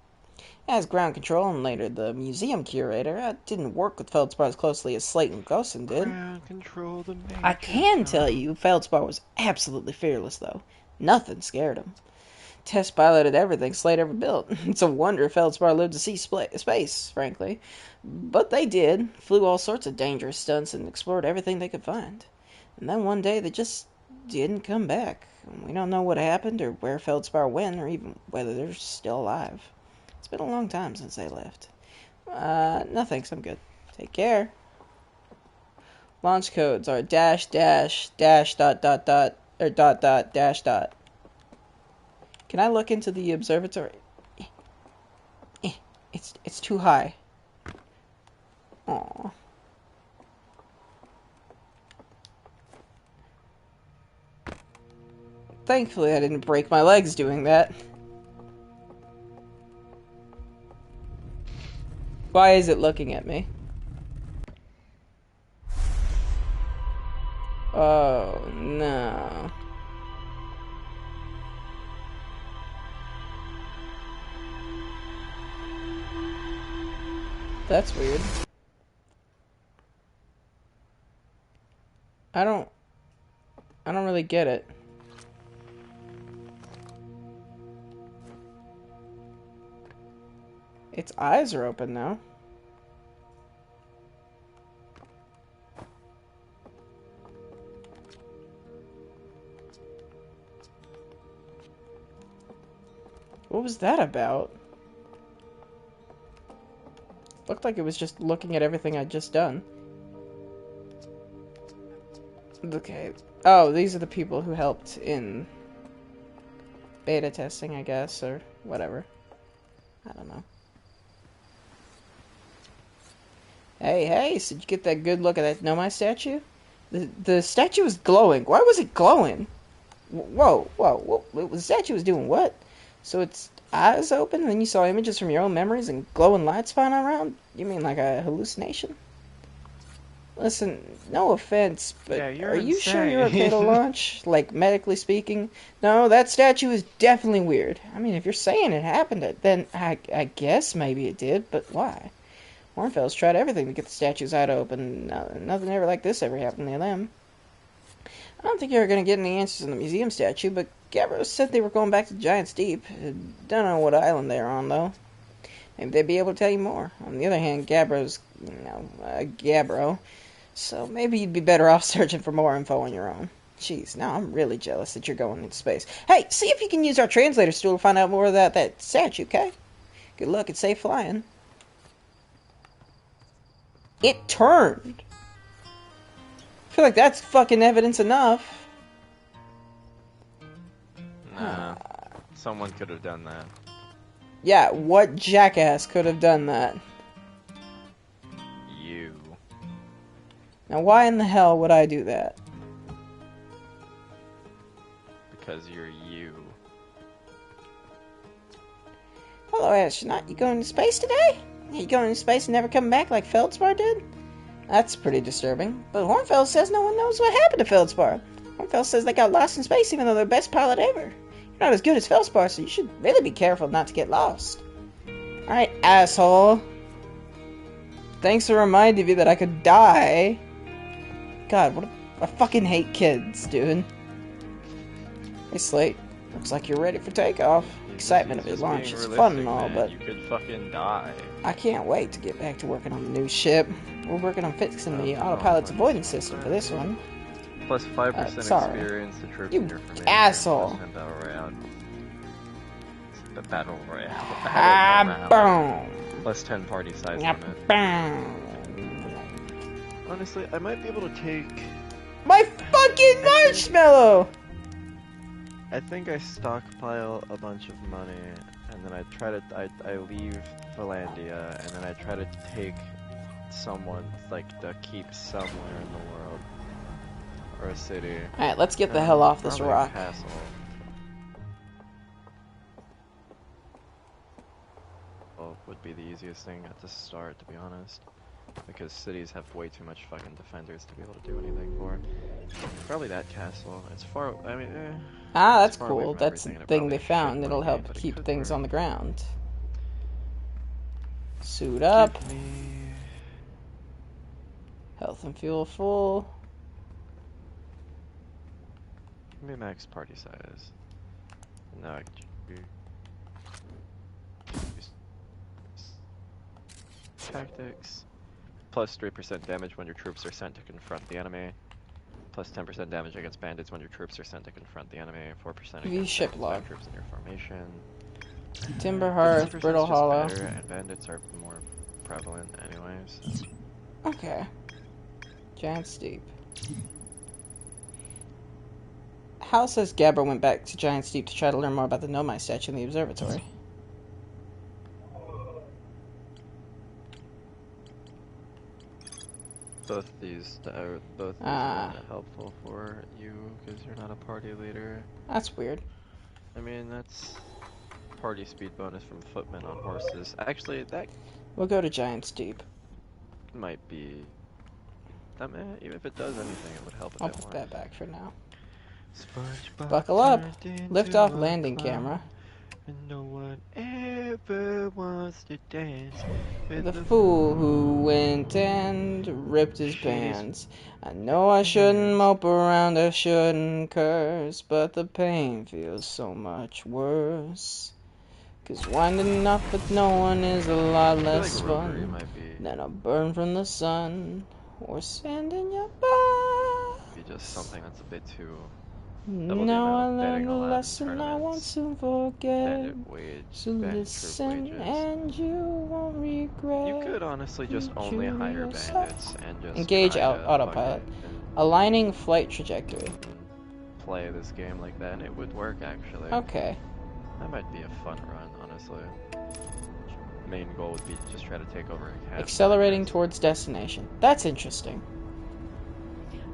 As ground control and later the museum curator, I didn't work with Feldspar as closely as Slate and Gosen did. Ground control the major I can tell you, Feldspar was absolutely fearless, though. Nothing scared him. Test piloted everything Slate ever built. It's a wonder Feldspar lived to see space, frankly. But they did. Flew all sorts of dangerous stunts and explored everything they could find. And then one day they just didn't come back. We don't know what happened or where Feldspar went or even whether they're still alive. It's been a long time since they left. No thanks, I'm good. Take care. Launch codes are dash dot dot dot or dot dash dot. Can I look into the observatory? It's too high. Aww. Thankfully, I didn't break my legs doing that. Why is it looking at me? Oh, no. That's weird. I don't really get it. Its eyes are open now. What was that about? Looked like it was just looking at everything I'd just done. Okay. Oh, these are the people who helped in beta testing, I guess, or whatever. I don't know. Hey, so did you get that good look at that Nomai statue? The statue was glowing. Why was it glowing? Whoa. The statue was doing what? So its eyes open and then you saw images from your own memories and glowing lights flying around? You mean like a hallucination? Listen, no offense, but yeah, are you insane. sure you're okay to launch? Like, medically speaking? No, that statue is definitely weird. I mean, if you're saying it happened, then I guess maybe it did, but why? Hornfels tried everything to get the statue's eye to open. Nothing ever like this ever happened to them. I don't think you're going to get any answers in the museum statue, but Gabbro said they were going back to Giant's Deep. Don't know what island they're on, though. Maybe they'd be able to tell you more. On the other hand, Gabbro's, Gabbro. So maybe you'd be better off searching for more info on your own. Jeez, now I'm really jealous that you're going into space. Hey, see if you can use our translator tool to find out more about that statue, okay? Good luck and safe flying. It turned. I feel like that's fucking evidence enough. Nah, someone could have done that. Yeah, what jackass could have done that? You. Now, why in the hell would I do that? Because you're you. Hello, astronaut. You going to space today? You going to space and never coming back like Feldspar did? That's pretty disturbing. But Hornfels says no one knows what happened to Feldspar. Hornfels says they got lost in space even though they're the best pilot ever. You're not as good as Feldspar, so you should really be careful not to get lost. Alright, asshole. Thanks for reminding me that I could die. God, I fucking hate kids, dude. Hey, Slate. Looks like you're ready for takeoff. Excitement of a launch is fun and all, but you could fucking die. I can't wait to get back to working on the new ship. We're working on fixing the autopilot's avoidance system for this one. Plus 5% sorry. experience to troops You in your formation. asshole. Plus 10 battle royale. The battle royale. Ah, boom. Plus 10 party size Ah, limit. boom. Honestly, I might be able to take... My fucking marshmallow! I think I stockpile a bunch of money, and then I leave Valandia, and then I try to take someone, like, to keep somewhere in the world. Or a city. Alright, let's get the hell off this Probably a rock. castle. Well, would be the easiest thing at the start, to be honest. Because cities have way too much fucking defenders to be able to do anything for. Probably that castle. It's far, I mean, Ah, that's far away cool. from That's the everything, and it thing probably they found. should It'll work, help but it keep could things work. on the ground. Suit up. Give me... Health and fuel full. Give me max party size. No, I could use tactics. Plus 3% damage when your troops are sent to confront the enemy. Plus 10% damage against bandits when your troops are sent to confront the enemy. 4% View against ship bandits log. and troops in your formation. Timber Hearth, 50% Brittle is just Hollow. better, and bandits are more prevalent anyways. So. Okay. Giant Steep. Hal says Gabber went back to Giant Steep to try to learn more about the Nomai statue in the observatory. Both these are helpful for you because you're not a party leader. That's weird. I mean, that's party speed bonus from footmen on horses. Actually, that We'll go to Giant Steep. might be... even if it does anything, it would help a I'll bit put more. that back for now. SpongeBob Buckle up. turned into Lift off a landing clown, camera. and no one ever wants to dance with The fool who went and ripped his bands. I know I shouldn't mope around, I shouldn't curse, but the pain feels so much worse. 'Cause winding up with no one is a lot I feel like less Rotary fun might be than a burn from the sun or sand in your butt. just something that's a bit too... Now I amount of learned betting a allowed in lesson I won't tournaments. soon forget. Bandit wage, So bandit troop listen wages. and you won't regret. You could honestly just only You hire yourself. bandits and just Engage try to autopilot. fucking Aligning flight trajectory. play this game like that, and it would work actually. Okay. That might be a fun run, honestly. Main goal would be to just try to take over a castle. Accelerating towards destination. That's interesting.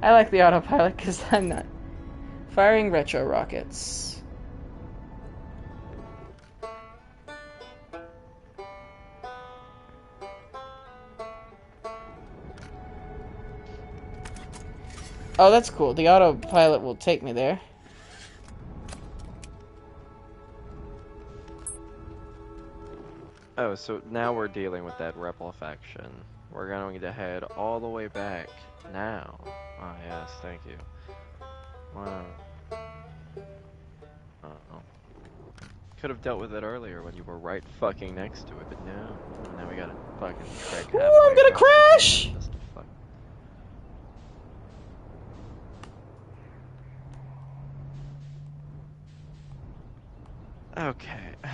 I like the autopilot because I'm not firing retro rockets. Oh, that's cool. The autopilot will take me there. Oh, so now we're dealing with that rebel faction. We're going to head all the way back now. Ah, yes, thank you. Wow. Uh-oh. Could have dealt with it earlier when you were right fucking next to it, but now we gotta fucking trek halfway. Ooh, I'm gonna across the crash! game just to fuck.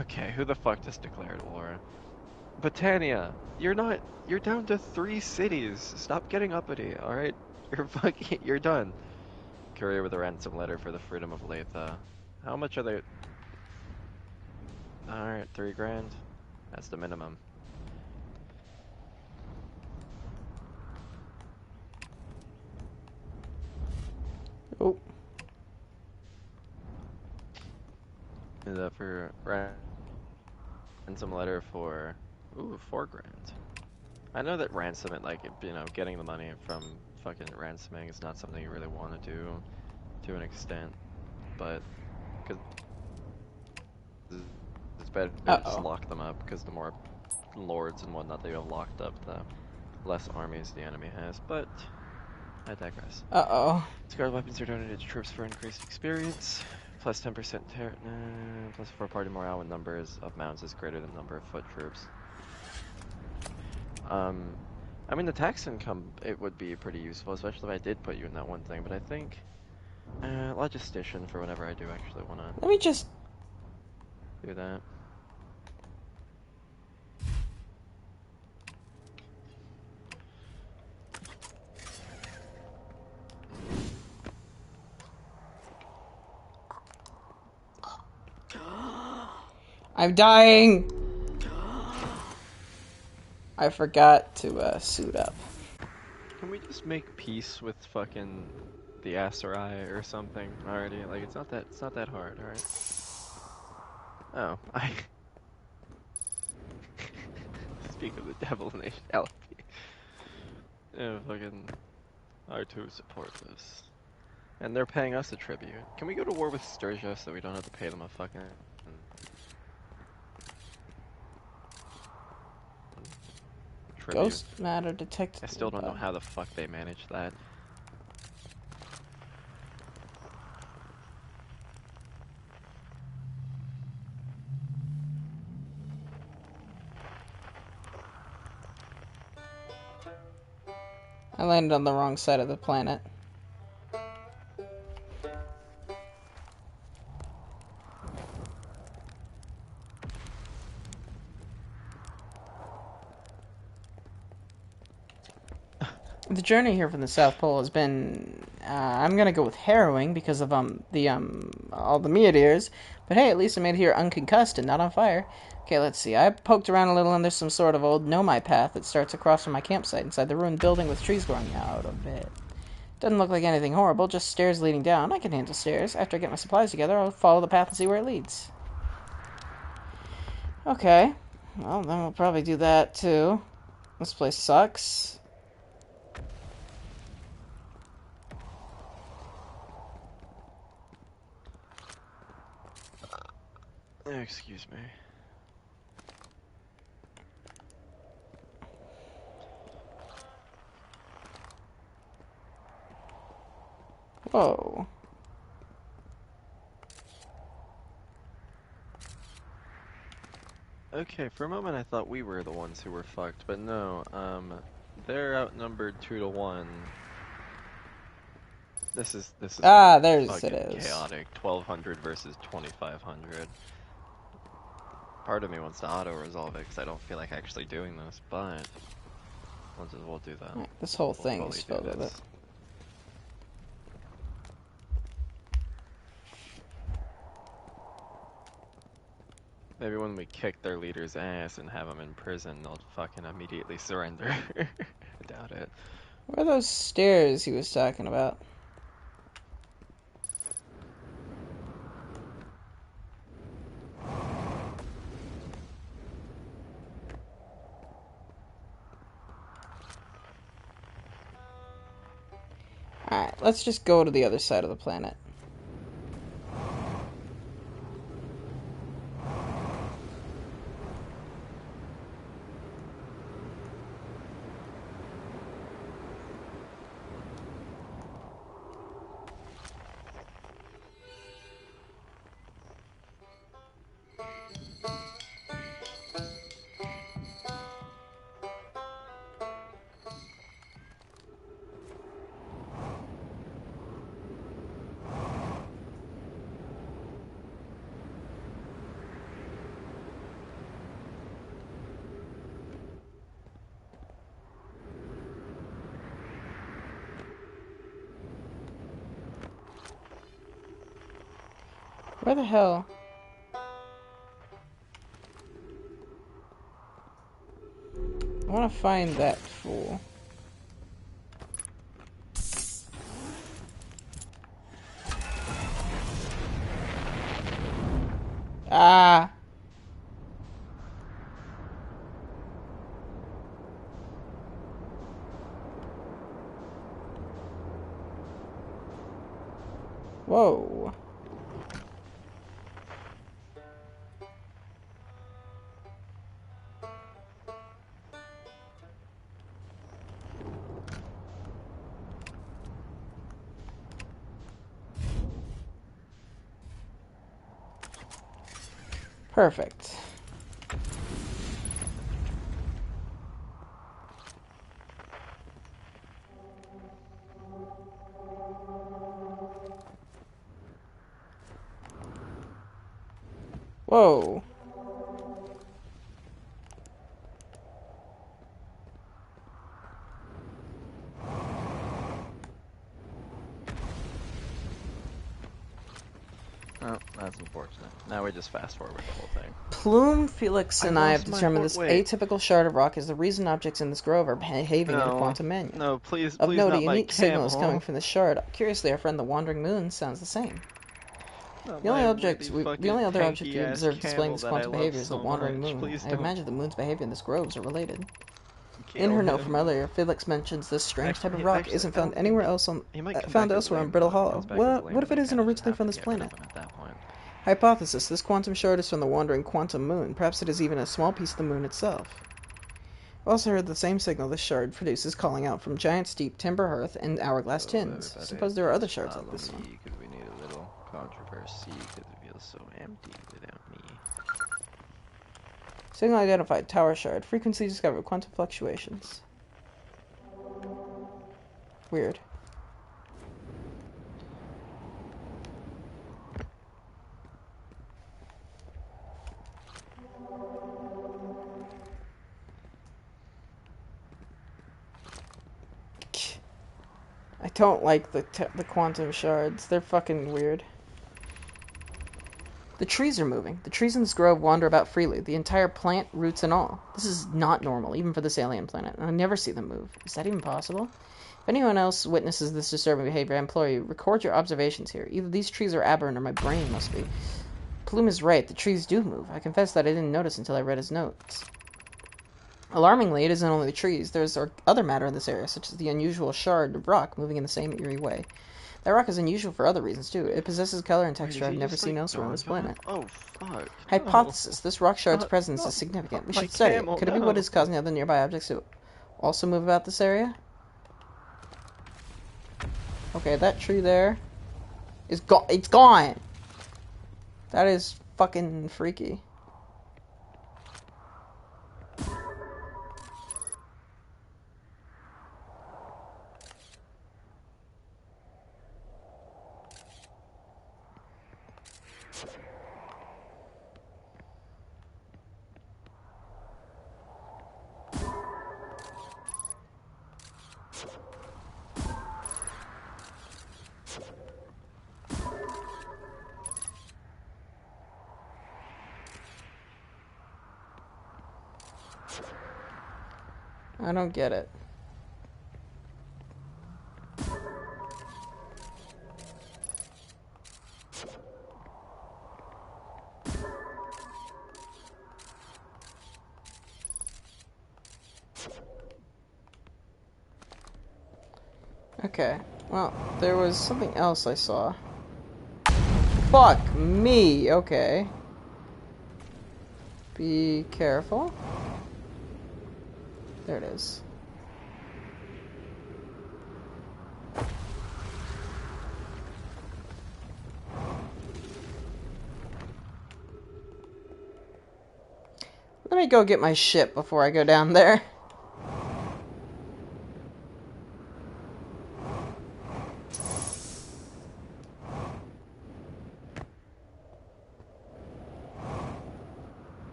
Okay, who the fuck just declared war? Botania, you're down to 3 cities. Stop getting uppity, alright? You're done. Courier with a ransom letter for the freedom of Latha. How much are they? Alright, 3 grand. That's the minimum. Oh. Is that for ransom letter for 4 grand? I know that ransom and getting the money from fucking ransoming is not something you really want to do to an extent, but because it's better to just lock them up, because the more lords and whatnot that you have locked up, the less armies the enemy has. But I digress. Uh-oh. Discard weapons are donated to troops for increased experience. Plus 10% plus 4 party morale when numbers of mounts is greater than number of foot troops. I mean, the tax income, it would be pretty useful, especially if I did put you in that one thing, but I think, logistician for whenever I do actually want to Let me just... do that. I'm dying! I forgot to suit up. Can we just make peace with fucking the Aserai or something already? Like, it's not that hard, alright? Oh, I... Speak of the devil nation, LP. Yeah, fucking R2 support this. And they're paying us a tribute. Can we go to war with Sturgia so we don't have to pay them a fucking... tribute? Ghost matter detected. I still don't know how the fuck they managed that. I landed on the wrong side of the planet. The journey here from the South Pole has been, I'm gonna go with harrowing because of, all the meteors. But hey, at least I made it here unconcussed and not on fire. Okay, let's see. I poked around a little and there's some sort of old nomai path that starts across from my campsite inside the ruined building with trees growing out of it. Doesn't look like anything horrible, just stairs leading down. I can handle stairs. After I get my supplies together, I'll follow the path and see where it leads. Okay. Well, then we'll probably do that too. This place sucks. Excuse me. Whoa. Okay, for a moment I thought we were the ones who were fucked, but no, they're outnumbered 2-1. This is there's it fucking is. chaotic. 1200 versus 2500. Part of me wants to auto-resolve it because I don't feel like actually doing this, but we'll do that. Right, this whole thing fully is filled with it. Maybe when we kick their leader's ass and have them in prison, they'll fucking immediately surrender. I doubt it. Where are those stairs he was talking about? Alright, let's just go to the other side of the planet. Where the hell? I want to find that fool. Ah! Whoa. Perfect. Whoa. Oh, that's unfortunate. Now we just fast forward the whole thing. Plume, Felix, and I have lost my determined this wait. atypical shard of rock is the reason objects in this grove are behaving in a No, quantum manner. no, please, Of please note, a not my unique signal is camel. coming from this shard. Curiously, our friend the Wandering Moon sounds the same. Not The only my object really the fucking only other object we tanky-ass observed displaying camel this that I quantum love behavior is the so Wandering much. Moon. Please I don't imagine the moon's behavior in this groves are related. In kill her note from him. earlier, Felix mentions this strange type of Actually, rock isn't I found don't anywhere think else on he might come found back as elsewhere on Lehman, Brittle though. If he Hollow. comes back as What if it Lehman, we isn't kind of originally have from to this get rid planet? of him at that point. Hypothesis: this quantum shard is from the wandering quantum moon. Perhaps it is even a small piece of the moon itself. I've also heard the same signal this shard produces calling out from giant steep timber hearth and hourglass tins. Suppose there are other shards like this one. Because we need a little controversy, because it feels so empty without me. Signal identified. Tower shard. Frequency discovered. Quantum fluctuations. Weird. I don't like the quantum shards. They're fucking weird. The trees are moving. The trees in this grove wander about freely, the entire plant, roots and all. This is not normal, even for this alien planet, and I never see them move. Is that even possible? If anyone else witnesses this disturbing behavior, I implore you, record your observations here. Either these trees are aberrant or my brain must be. Plume is right, the trees do move. I confess that I didn't notice until I read his notes. Alarmingly, it isn't only the trees. There's other matter in this area, such as the unusual shard of rock moving in the same eerie way. That rock is unusual for other reasons, too. It possesses color and texture I've never seen elsewhere on this planet. Oh, fuck. Hypothesis. This rock shard's presence is significant. We should study it. Could it be what is causing the other nearby objects to also move about this area? Okay, that tree there is it's gone! That is fucking freaky. I don't get it. Okay, well, there was something else I saw. Fuck me, okay. Be careful. There it is. Let me go get my ship before I go down there.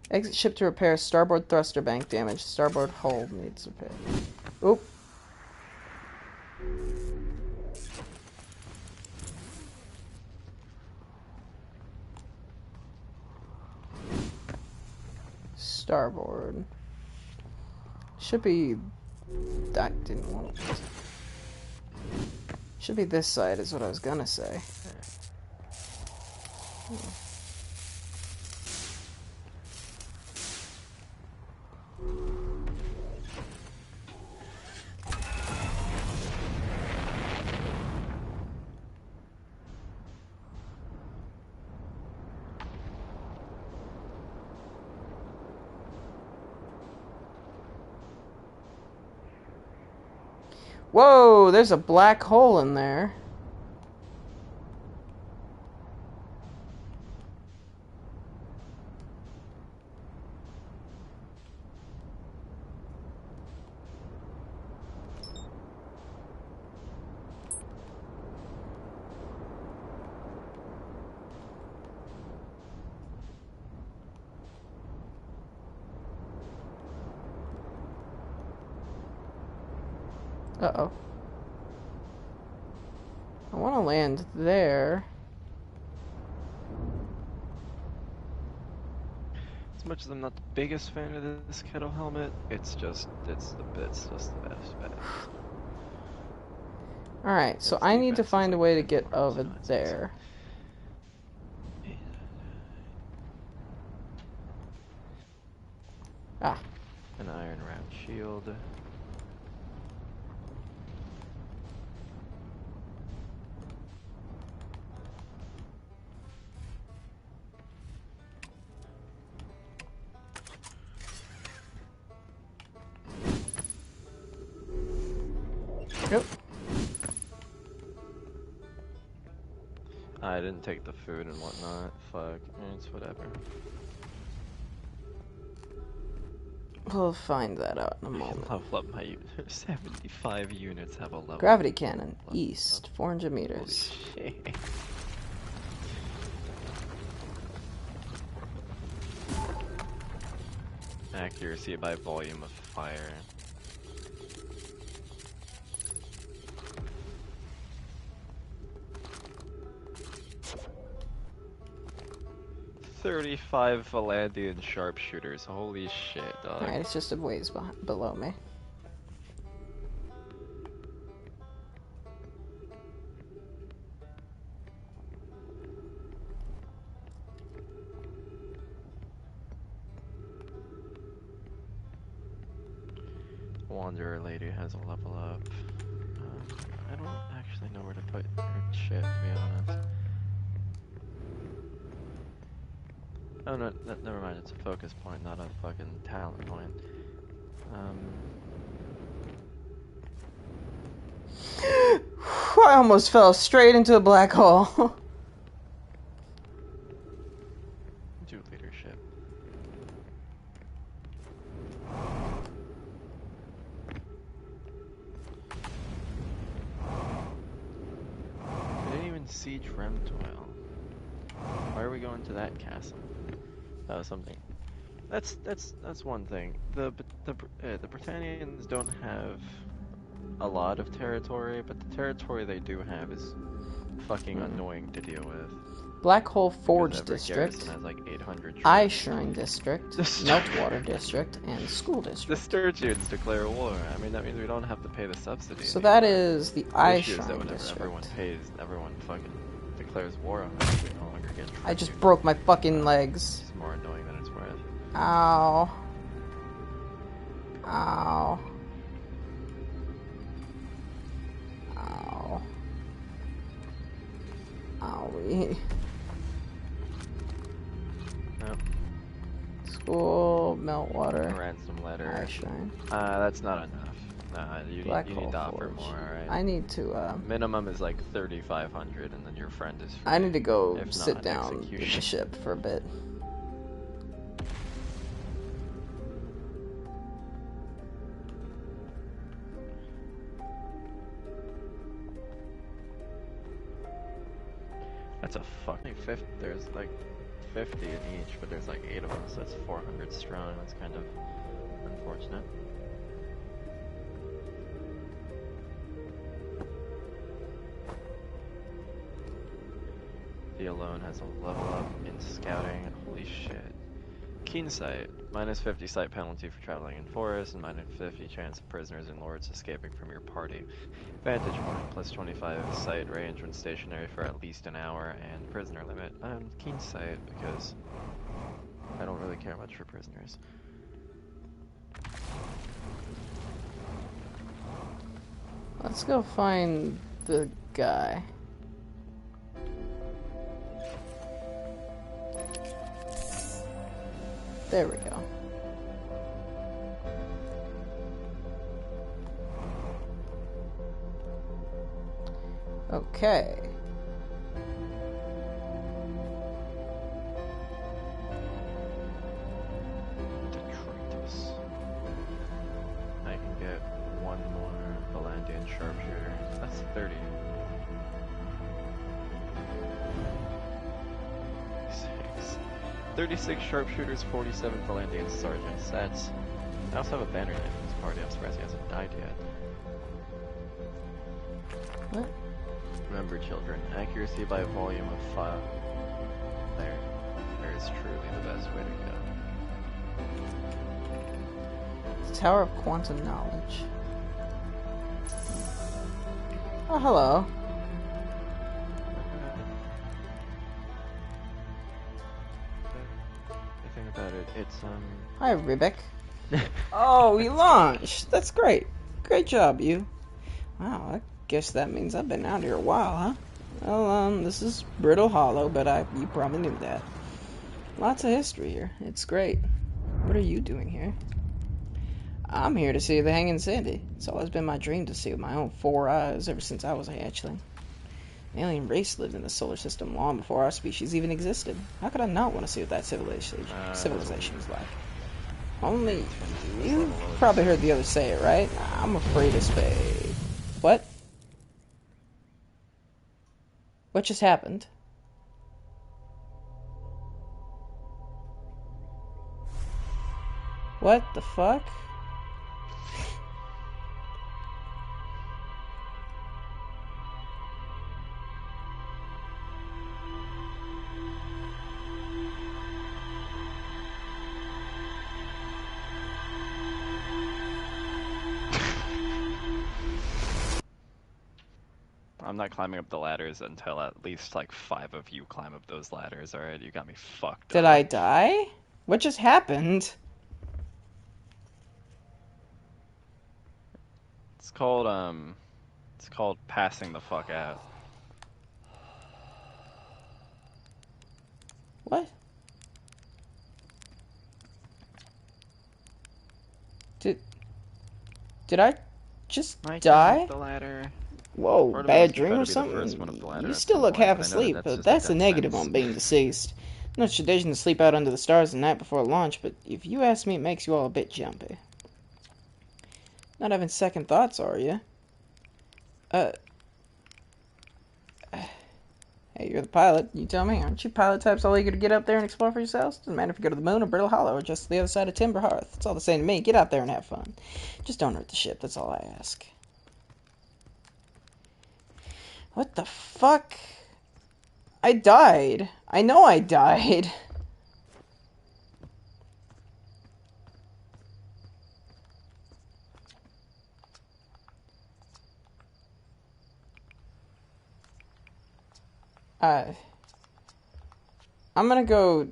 Exit ship to repair starboard thruster bank damage. Starboard hull needs repair. Oop. Starboard. Should be... That didn't want it. Should be this side is what I was gonna say. Whoa, there's a black hole in there. Uh-oh. I want to land there. As much as I'm not the biggest fan of this kettle helmet, it's just the best bet. Alright, so Its I need to defense is find a like way to 10 get points, over so it's there. Ah. An iron wrapped shield. Yep. I didn't take the food and whatnot. Fuck. It's whatever. We'll find that out in a I can moment. level up my unit. 75 units have a level. Gravity cannon, east, 400 meters. Holy shit. Accuracy by volume of fire. "35 Valandian sharpshooters. Holy shit, dog. Alright, it's just a ways below me. Wanderer lady has a level up. I don't actually know where to put her shit, to be honest. Oh no, never mind, it's a focus point, not a fucking talent point. I almost fell straight into a black hole. Do leadership. I didn't even siege Remtoil. Why are we going to that castle? Oh, something. That's one thing. The Britannians don't have a lot of territory, but the territory they do have is fucking annoying to deal with. Black Hole Forge Because every District, garrison has like 800 troops. Eye Shrine District, Meltwater District, and School The District. Sturgeons declare war. I mean, that means we don't have to pay the subsidy. So anymore. that is the The Eye issue is that Shrine whenever District. everyone pays, everyone fucking declares war on us. We no longer get I just tribute. broke my fucking legs. It's more annoying than it's worth. Ow. Ow. Ow. Owie. Nope. School, Meltwater, Ransom letter. Eye Shrine. That's not enough. Nah, you Black need Hole to offer Forge. more, alright? I need to, Minimum is like 3,500, and then your friend is free. I need to go If sit not, down with the execution. ship for a bit. That's a fucking 50. There's like 50 in each, but there's like 8 of them, so that's 400 strong. That's kind of unfortunate. The Alone has a level up in scouting. Holy shit. Keen sight. Minus 50 sight penalty for traveling in forest, and minus 50 chance of prisoners and lords escaping from your party. Vantage point. Plus 25 sight range when stationary for at least an hour, and prisoner limit. Keen sight because I don't really care much for prisoners. Let's go find the guy. There we go. Okay. Detritus. I can get one more Valandian sharpshooter. That's 30. 36 sharpshooters, 47 Valandian sergeants. That's... I also have a banner knight in this party. I'm surprised he hasn't died yet. What? Remember, children, accuracy by volume of fire is truly the best way to go. The Tower of Quantum Knowledge. Oh, hello. The thing about it, it's Hi, Ribek. Oh, we launched. That's great. Great job, you. Wow, I guess that means I've been out here a while, huh? Well, this is Brittle Hollow, but you probably knew that. Lots of history here. It's great. What are you doing here? I'm here to see the Hanging Sandy. It's always been my dream to see with my own 4 eyes ever since I was a hatchling. The alien race lived in the solar system long before our species even existed. How could I not want to see what that civilization was like? Only you probably heard the others say it, right? I'm afraid of space. What? What just happened? What the fuck? I'm not climbing up the ladders until at least like 5 of you climb up those ladders. Alright, you got me fucked Did up. I die? What just happened? It's called passing the fuck out. What? Did I just die? The ladder. Whoa, bad dream or something? You still look half asleep, but that's a negative on being deceased. No tradition to sleep out under the stars the night before launch, but if you ask me, it makes you all a bit jumpy. Not having second thoughts, are you? Hey, you're the pilot. You tell me. Aren't you pilot types all eager to get up there and explore for yourselves? Doesn't matter if you go to the moon or Brittle Hollow or just the other side of Timber Hearth. It's all the same to me. Get out there and have fun. Just don't hurt the ship. That's all I ask. What the fuck? I died. I know I died. I'm gonna go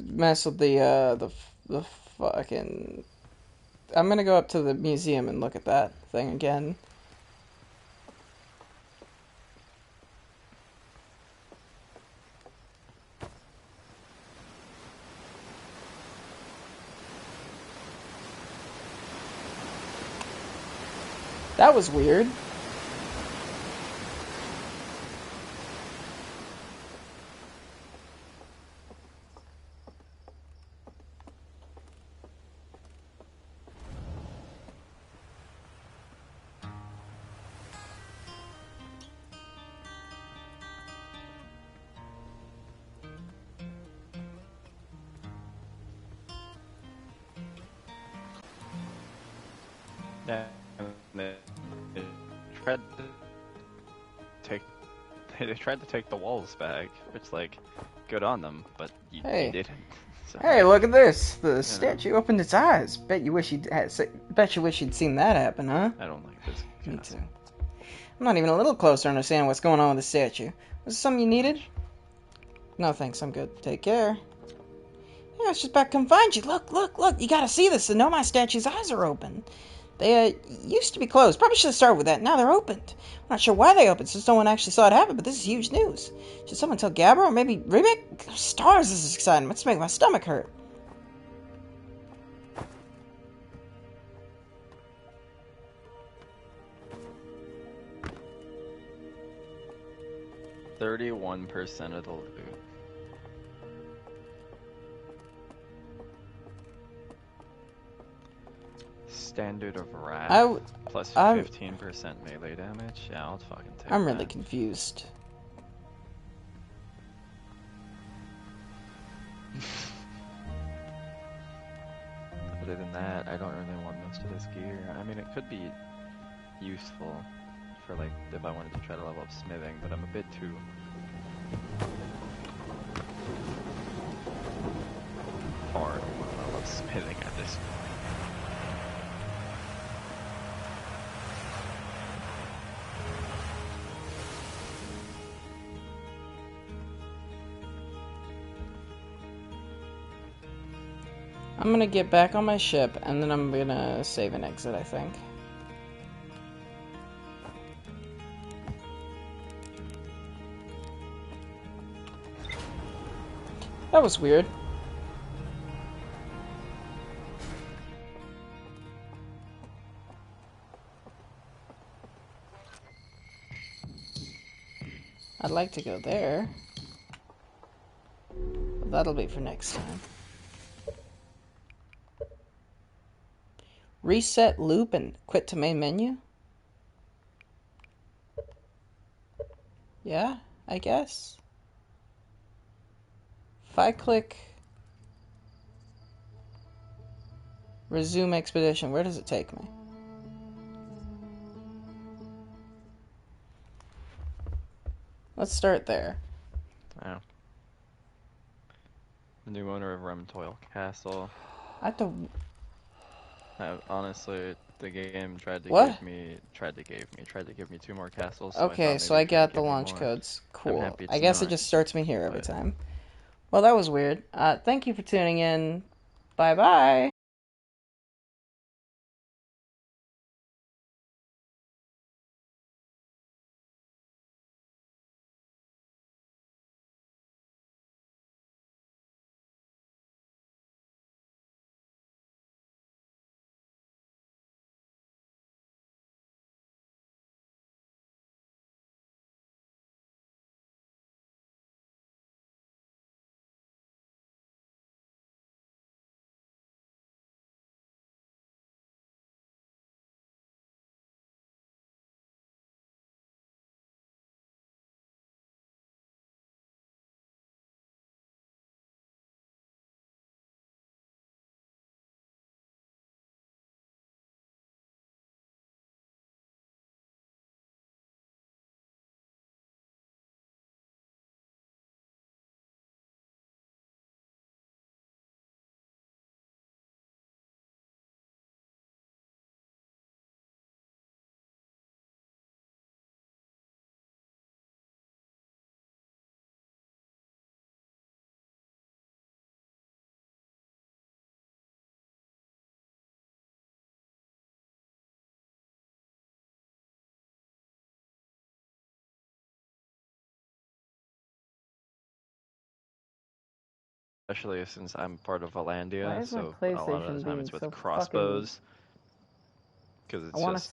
mess with the fucking... I'm gonna go up to the museum and look at that thing again. That was weird. Yeah, they tried to take they tried to take the walls back, which like good on them, but you didn't. So, hey, look at this! The statue opened its eyes. Bet you wish you'd seen that happen, huh? I don't like this. Me too. I'm not even a little closer to understanding what's going on with the statue. Was it something you needed? No thanks, I'm good. Take care. Yeah, I was just about to come find you. Look! You gotta see this. The Nomai statue's eyes are open. They used to be closed. Probably should have started with that. Now they're opened. I'm not sure why they opened, since no one actually saw it happen, but this is huge news. Should someone tell Gabber or maybe Ribik? Stars, this is exciting. It's making my stomach hurt. 31% of the loot. Standard of Wrath plus 15% melee damage. Yeah, I'll fucking take that. I'm really confused. Other than that, I don't really want most of this gear. I mean, it could be useful for like if I wanted to try to level up smithing, but I'm a bit too far to want to level up smithing at this point. I'm gonna get back on my ship, and then I'm gonna save and exit, I think. That was weird. I'd like to go there. But that'll be for next time. Reset loop and quit to main menu? Yeah, I guess. If I click resume expedition, where does it take me? Let's start there. Oh. The new owner of Remtoil Castle. I have to... honestly, the game tried to What? give me 2 more castles. Okay, so I got the launch codes. Cool. I guess it just starts me here every time. Well, that was weird. Thank you for tuning in. Bye-bye. Especially since I'm part of Valandia, Why is my so a lot of PlayStation the time being it's with so crossbows. Because it's just